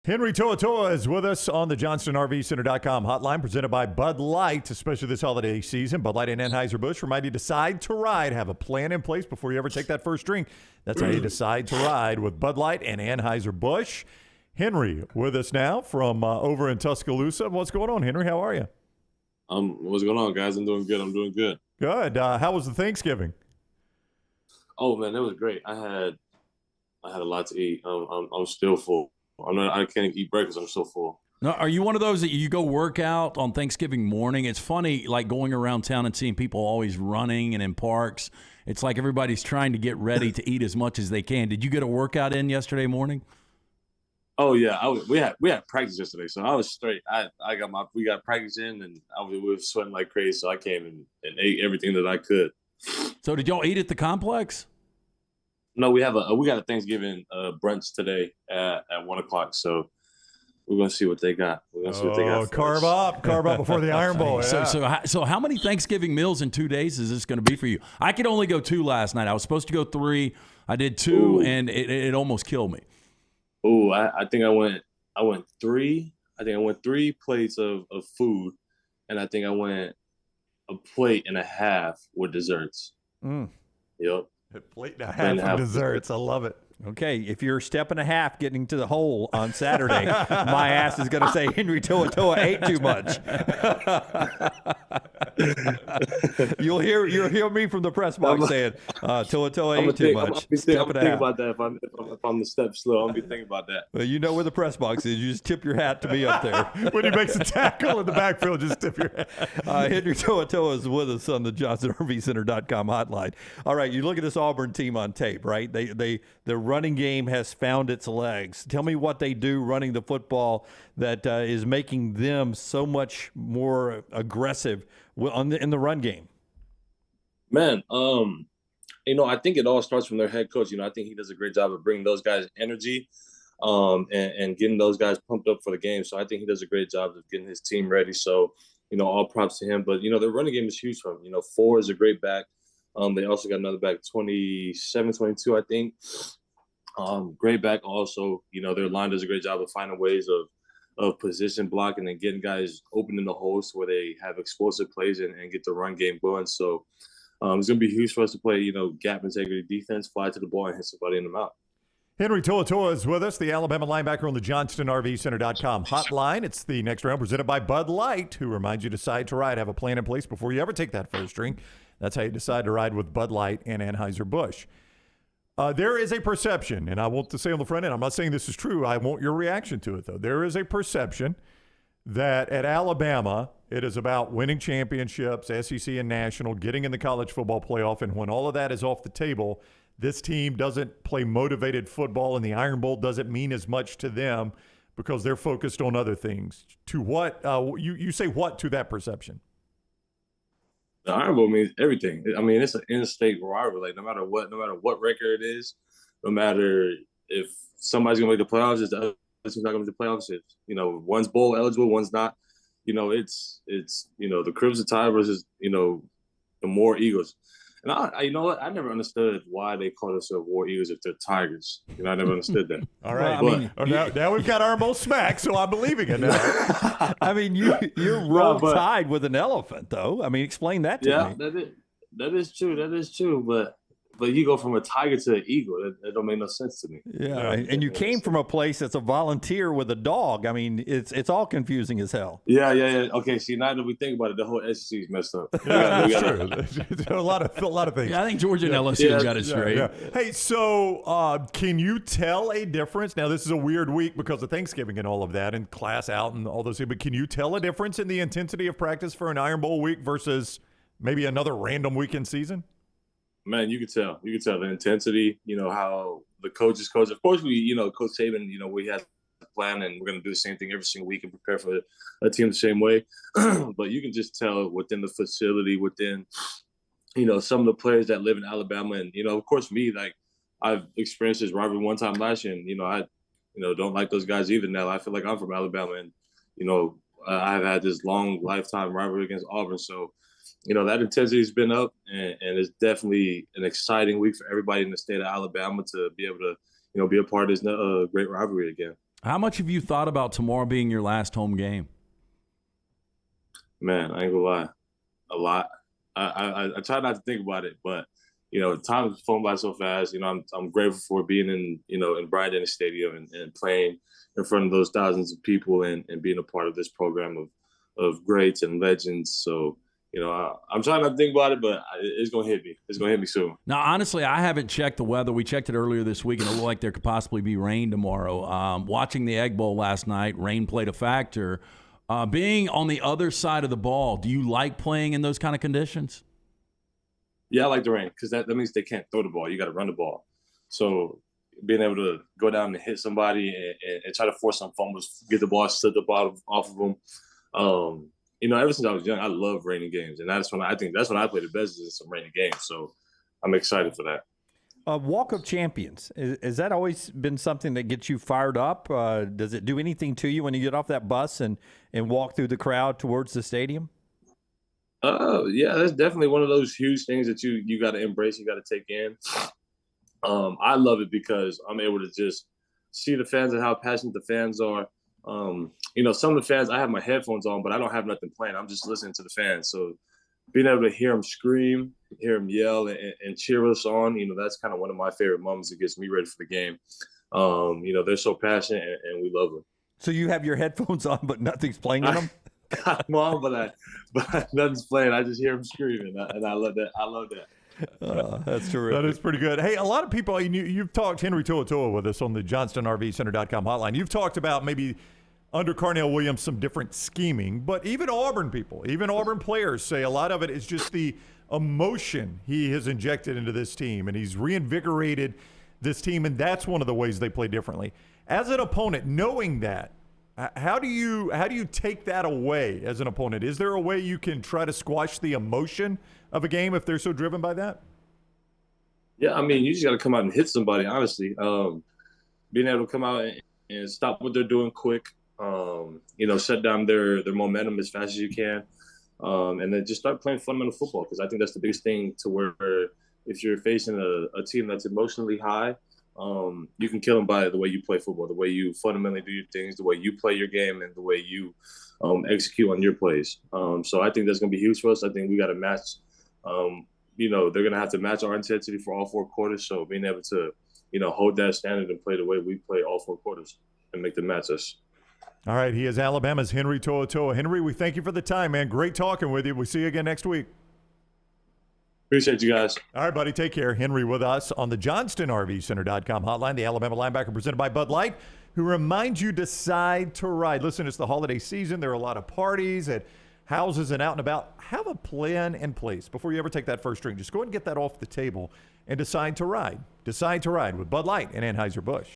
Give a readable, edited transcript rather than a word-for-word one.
Henry To'oTo'o is with us on the JohnstonRVCenter.com hotline, presented by Bud Light, especially this holiday season. Bud Light and Anheuser-Busch remind you, decide to ride. Have a plan in place before you ever take that first drink. That's how you decide to ride with Bud Light and Anheuser-Busch. Henry with us now from over in Tuscaloosa. What's going on, Henry? How are you? What's going on, guys? I'm doing good. Good. How was the Thanksgiving? Oh man, that was great. I had a lot to eat. I'm still full. I can't eat breakfast. I'm so full. Now, are you one of those that you go work out on Thanksgiving morning? It's funny, like going around town and seeing people always running and in parks. It's like everybody's trying to get ready to eat as much as they can. Did you get a workout in yesterday morning? Oh yeah, we had practice yesterday, so I was straight. We got practice in, and we were sweating like crazy. So I came and ate everything that I could. So did y'all eat at the complex? No, we got a Thanksgiving brunch today at 1:00. So we're gonna see what they got. Carve up before the Iron Bowl. Yeah. So how many Thanksgiving meals in 2 days is this going to be for you? I could only go 2 last night. I was supposed to go 3. I did 2, Ooh. and it almost killed me. Oh, I think I went 3. I think I went 3 plates of food, and I think I went a plate and a half with desserts. Yep. A plate and a half of desserts. I love it. Okay, if you're a step and a half getting to the hole on Saturday, my ass is going to say Henry To'oTo'o ate too much. You'll hear me from the press box saying To'oTo'o ate too much. I'm thinking about that if I'm the step slow. I'm gonna be thinking about that. Well, you know where the press box is. You just tip your hat to me up there. When he makes a tackle in the backfield, just tip your hat. Henry To'oTo'o is with us on the JohnstonRVCenter.com hotline. All right, you look at this Auburn team on tape, right? Their running game has found its legs. Tell me what they do running the football that is making them so much more aggressive in the run game. Man, I think it all starts from their head coach. I think he does a great job of bringing those guys energy, and getting those guys pumped up for the game. So I think he does a great job of getting his team ready. So, all props to him. But, their running game is huge for him. Ford is a great back. They also got another back, 27, 22, I think. Great back also. Their line does a great job of finding ways of position blocking and getting guys open in the holes where they have explosive plays and get the run game going. So it's going to be huge for us to play, gap integrity defense, fly to the ball, and hit somebody in the mouth. Henry To'oTo'o is with us, the Alabama linebacker on the JohnstonRVCenter.com hotline. It's the next round presented by Bud Light, who reminds you to decide to ride. Have a plan in place before you ever take that first drink. That's how you decide to ride with Bud Light and Anheuser-Busch. There is a perception, and I want to say on the front end, I'm not saying this is true. I want your reaction to it, though. There is a perception that at Alabama, it is about winning championships, SEC and national, getting in the college football playoff, and when all of that is off the table, this team doesn't play motivated football, and the Iron Bowl doesn't mean as much to them because they're focused on other things. To what you say what to that perception? The Iron Bowl means everything. I mean, it's an in-state rivalry. Like no matter what record it is, no matter if somebody's gonna make the playoffs, it's the other team's not gonna make the playoffs. It's, one's bowl eligible, one's not. It's the Crimson Tide versus the War Eagles. And I you know what? I never understood why they call themselves War Eagles if they're Tigers. I never understood that. All right. Now we've got our most smack, so I'm believing it now. I mean, you're roll tide with an elephant, though. I mean, explain that to me. Yeah, that is true. That is true. But you go from a tiger to an eagle. That don't make no sense to me. Yeah, and you came from a place that's a volunteer with a dog. I mean, it's all confusing as hell. Yeah. Okay, see, now that we think about it, the whole SEC is messed up. Yeah, that's true. a lot of things. Yeah, I think Georgia and LSU got it straight. Yeah. Hey, so can you tell a difference? Now, this is a weird week because of Thanksgiving and all of that, and class out and all those things. But can you tell a difference in the intensity of practice for an Iron Bowl week versus maybe another random weekend season? Man, you could tell. You could tell the intensity, how the coaches coach. Of course, Coach Saban, we have a plan and we're going to do the same thing every single week and prepare for a team the same way. But you can just tell within the facility, within, some of the players that live in Alabama. And, of course, me, like I've experienced this rivalry one time last year. And, I, don't like those guys either now. I feel like I'm from Alabama and, I've had this long lifetime rivalry against Auburn. So, that intensity's been up, and it's definitely an exciting week for everybody in the state of Alabama to be able to, be a part of this great rivalry again. How much have you thought about tomorrow being your last home game? Man, I ain't gonna lie, a lot. I try not to think about it, but time is flown by so fast. I'm grateful for being in Bryant Stadium and playing in front of those thousands of people and being a part of this program of greats and legends. So I'm trying not to think about it, but it's gonna hit me. It's gonna hit me soon. Now, honestly, I haven't checked the weather. We checked it earlier this week, and it looked like there could possibly be rain tomorrow. Watching the Egg Bowl last night, rain played a factor. Being on the other side of the ball, do you like playing in those kind of conditions? Yeah, I like the rain because that means they can't throw the ball. You got to run the ball. So being able to go down and hit somebody and try to force some fumbles, get the ball slipped up off of them. Ever since I was young, I love raining games, and that's when I play the best is in some raining games. So I'm excited for that. Walk of Champions, has that always been something that gets you fired up? Does it do anything to you when you get off that bus and walk through the crowd towards the stadium? Yeah, that's definitely one of those huge things that you got to embrace, you got to take in. I love it because I'm able to just see the fans and how passionate the fans are. Some of the fans, I have my headphones on, but I don't have nothing playing. I'm just listening to the fans. So being able to hear them scream, hear them yell and cheer us on, that's kind of one of my favorite moments that gets me ready for the game. They're so passionate and we love them. So you have your headphones on, but nothing's playing in them? Got them on, but nothing's playing. I just hear them screaming, and I love that. I love that. That's terrific. That is pretty good. Hey, a lot of people, you've talked Henry To'oTo'o with us on the JohnstonRVCenter.com hotline. You've talked about maybe under Carnell Williams some different scheming, but even Auburn people, even Auburn players say a lot of it is just the emotion he has injected into this team, and he's reinvigorated this team, and that's one of the ways they play differently. As an opponent, knowing that, how do you take that away as an opponent? Is there a way you can try to squash the emotion of a game if they're so driven by that? Yeah, I mean, you just got to come out and hit somebody, honestly. Being able to come out and stop what they're doing quick, shut down their momentum as fast as you can, and then just start playing fundamental football, because I think that's the biggest thing, to where if you're facing a team that's emotionally high, you can kill them by the way you play football, the way you fundamentally do your things, the way you play your game, and the way you execute on your plays. So I think that's going to be huge for us. I think we got to match. They're going to have to match our intensity for all four quarters. So being able to, hold that standard and play the way we play all four quarters and make them match us. All right, he is Alabama's Henry To'oTo'o. Henry, we thank you for the time, man. Great talking with you. We'll see you again next week. Appreciate you guys. All right, buddy. Take care. Henry with us on the JohnstonRVCenter.com hotline, the Alabama Linebacker presented by Bud Light, who reminds you, decide to ride. Listen, it's the holiday season. There are a lot of parties at houses and out and about. Have a plan in place before you ever take that first drink. Just go ahead and get that off the table and decide to ride. Decide to ride with Bud Light and Anheuser-Busch.